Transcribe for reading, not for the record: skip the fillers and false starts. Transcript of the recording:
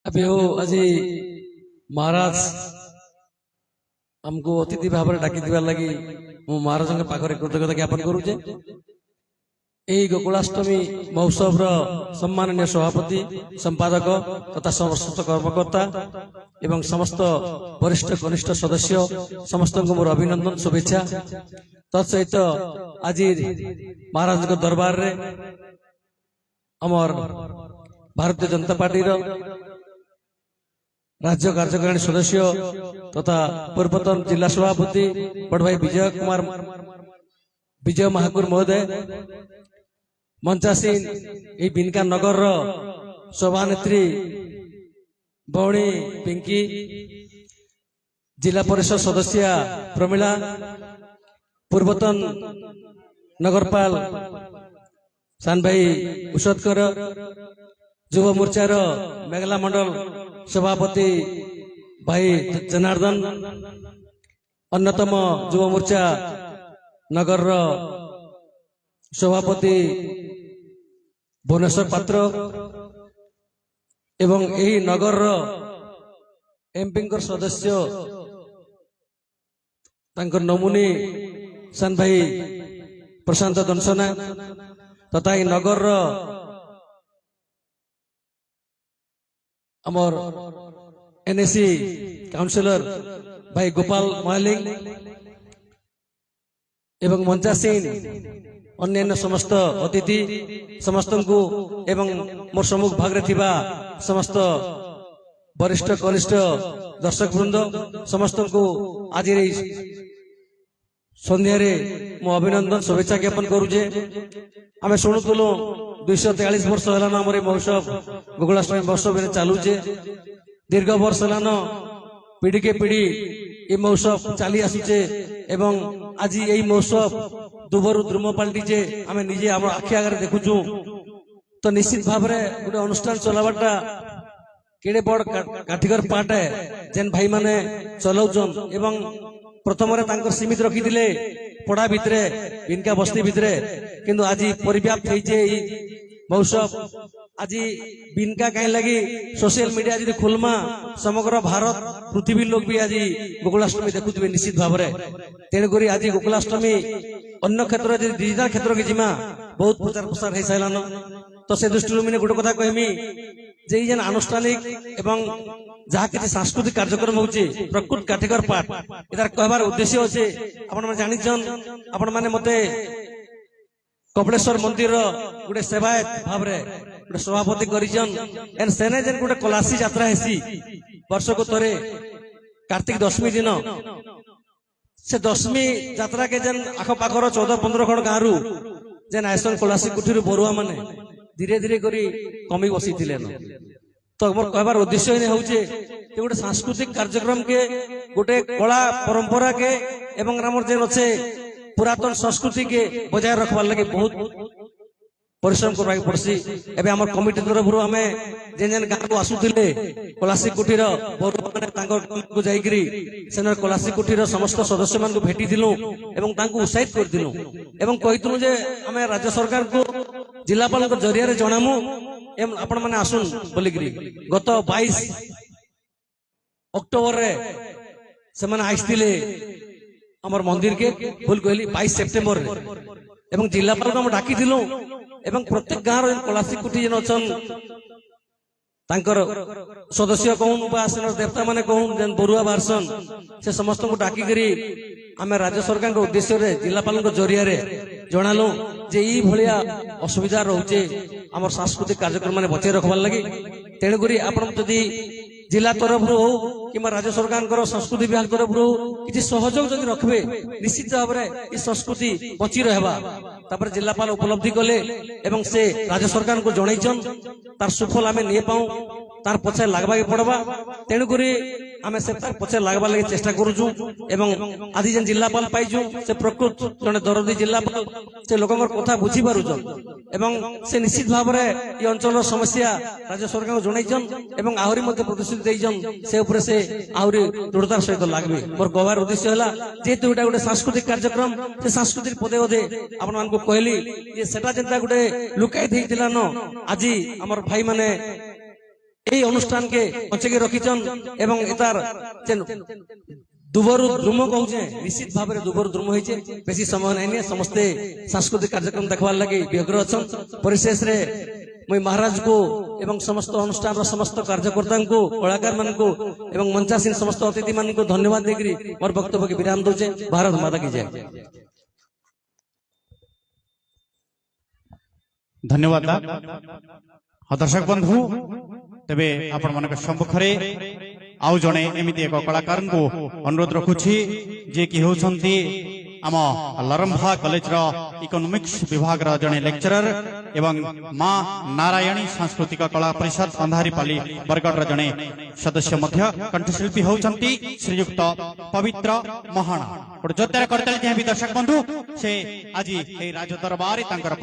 अभी हो आज महाराज हमको अतिथि भाव में डाकी दिवार लगी मु महाराज के पाखरे कृतज्ञता ज्ञापन करूचे। यही गोकुलाष्टमी महोत्सव सम्माननीय सभापति संपादक तथा समस्त कर्मकर्ता एवं समस्त वरिष्ठ कनिष्ठ सदस्य समस्त को मोर अभिनंदन शुभेच्छा। तत्सहित आज महाराज को दरबार रे अमर भारतीय जनता पार्टी राज्य कार्यकारिणी सदस्य तथा पूर्वतन जिला सभापति बड़ भाई विजय महाकुर महोदय मंचासीन ये बिनका नगर सभानेत्री भौणी पिंकी जिला परिषद सदस्य प्रमिला पूर्वतन नगरपाल सान भाई उषदकर युव मोर्चार मेघला मंडल सभापति भाई जनार्दन अन्यतम युव मोर्चा नगर सभापति भुवनेश्वर पात्र एवं यही नगर एमपी सदस्य नमुनी सान भाई प्रशांत दंसना तथा ये नगर अमर एनएसी काउंसिलर भाई गोपाल महालिंग एवं मंचासीन अन्य समस्त अतिथि समस्त को एवं मोर सम्मुख भाग थिबा समस्त वरिष्ठ कनिष्ठ दर्शक वृंद समस्त को आज संध्यार मु अभिनंदन शुभेच्छा ज्ञापन करुचे। आम शुणुलु 243 वर्ष है आम महोत्सव गोकुलाष्टमी महोत्सव चलुचे दीर्घ वर्ष है पीढ़ी के पीढ़ी ये महोत्सव चली आसुचे एवं आज यही महोत्सव दुबरु द्रुम पलटिचे आम निजे आम आखि आगे देखुचु तो निश्चित भाव में गोटे अनुष्ठान चलावाटा केड़े बड़ काठिकर पार्ट है जेन भाई माने चलाउछन एवं प्रथम सीमित रखी पड़ा भितर बिनका बस्ती भितर किंतु आज परिव्याप्त महोत्सव आज बिनका कहीं लगी सोशल मीडिया जी खोलमा समग्र भारत पृथ्वी लोग भी आज गोकुलाष्टमी देखुवे निश्चित भाव में तेणुक आज गोकुलाष्टमी अन्य क्षेत्र डिजिटल क्षेत्र की जिमा बहुत प्रचार प्रसार हो सारान तो से दृष्टि मुझे गोटे कथा कहमी जे जेन आनुष्ठानिक एवं जहाँ किसी सांस्कृतिक कार्यक्रम होची प्रकृत काठिकर पाठ इधर कहबार उद्देश्य अच्छे आपण जानिछन आपण माने मते कपिलेश्वर मंदिर गोटे सेवायत भाव रे गोटे सभापति करिछन एन सेने जेन गोटे कलासी यात्रा हेसी वर्ष को थरे कार्तिक दशमी दिन से दशमी यात्रा के जेन आख पाखर 14-15 खंड गाँव जेन आयसन कलासी कुठी बरुआ माने धीरे धीरे करी कमी बसी तो मोर कहबार उद्देश्य ही होचे गोटे सांस्कृतिक कार्यक्रम के गोटे कला परंपरा के एवं रामर जेन अच्छे पुरातन संस्कृति के बजाय रखवार लगे बहुत परिश्रम करवाक पड़सी। एबे हमर कमिटी तरफ आम जेन जेन गाँव को आसुले कलासी कुटीर को जाइकरी सेनर कलासी कुटीर समस्त सदस्य मान को भेटी दिलु एवं तांको उत्साहित कर दिलु एवं कहितनु जे आमे राज्य सरकार को जिलापाल को जरिया रे जणामु एम आपण माने आसुन बोलिकरी गत 22 अक्टोबर रे से माने आइसतिले हमर मंदिर के भूल कहली 22 सितंबर रे एवं जिलापाल को हम डाकी दिलु एवं प्रत्येक गाँव रे कलासी कुटी जन अछन तांकर सदस्य कहून बा सेनर देवता माने कहून जेन बरुआ बारसन से समस्त को डाकी करी आमे राज्य सरकार को उद्देश्य रे जिलापाल को जरिया रे जणालु जे ई भलिया असुविधा रहउचे हमर सांस्कृतिक कार्यक्रम माने बचाई रखबार लगी तेणुकरी आपण जदि जिला तरफ हो कि राज्य सरकार संस्कृति विभाग तरफ किसी सहयोग जदि रखबे निश्चित भाव में संस्कृति बची रहबा तापर जिलापाल उपलब्धि कले एवं से राज्य सरकार को जनईचन तार सुफल आमे नहीं पाऊं तार पछे लागबा के पड़बा तेणुकरी आमे से तार पछे लागबा लगे चेष्टा करूछु एवं आदि जन जिलापाल पाइछु से प्रकृत जने दरदी जिलापाल से लोकंर कथा बुझी पारुछन एवं से निश्चित भाव में ये अंचल समस्या राज्य सरकार को जनईचन एवं आहुरी मध्य प्रतिश्रुति देइचन से ऊपर से आहुरी दृढ़तार सहित लागबे मोर कहबार उद्देश्य हला जेतु एटा गोटे सांस्कृतिक कार्यक्रम से सांस्कृतिक पदे पदे आपण मान को कहली ये सेटा जेंता गोटे लुकाई देइतिला न आजी हमर भाई माने এই অনুষ্ঠান কে বঞ্চেকি রখিছন এবং এটার দুবরু দ্রুম কହୁଛେ নিশ্চিত ভাবে দুবরু দ্রুম হয়েছে বেশি সময় নাই সমস্তে সাংস্কৃতিক কার্যক্রম দেখবার লাগি ব্যগ্র অছন পরিশেষ রে মুই মহারাজ को এবং সমস্ত অনুষ্ঠান সমস্ত कार्यकर्ता को कलाकार मान को এবং মঞ্চাসীন সমস্ত অতিথি মান को ধন্যবাদ দেকরি মোর বক্তব্য के विराम दउछे। भारत माता की जय। धन्यवाद दर्शक बंधु तेबे आपण मानक सम्मुखरे आउ जणे एमिति एक कलाकार को अनुरोध रखुछि जे कि होछंती आम लरंभा कॉलेज रो इकोनॉमिक्स विभाग रो जणे लेक्चरर एवं मां नारायणी सांस्कृतिक कला परिषद अंधारीपाली बरगढ़ रो जणे सदस्य मध्य कंठशिल्पी होछंती श्रीयुक्त पवित्र महाना जोरदार करतल जे भी दर्शक बंधु से आज ए राज दरबार तांकर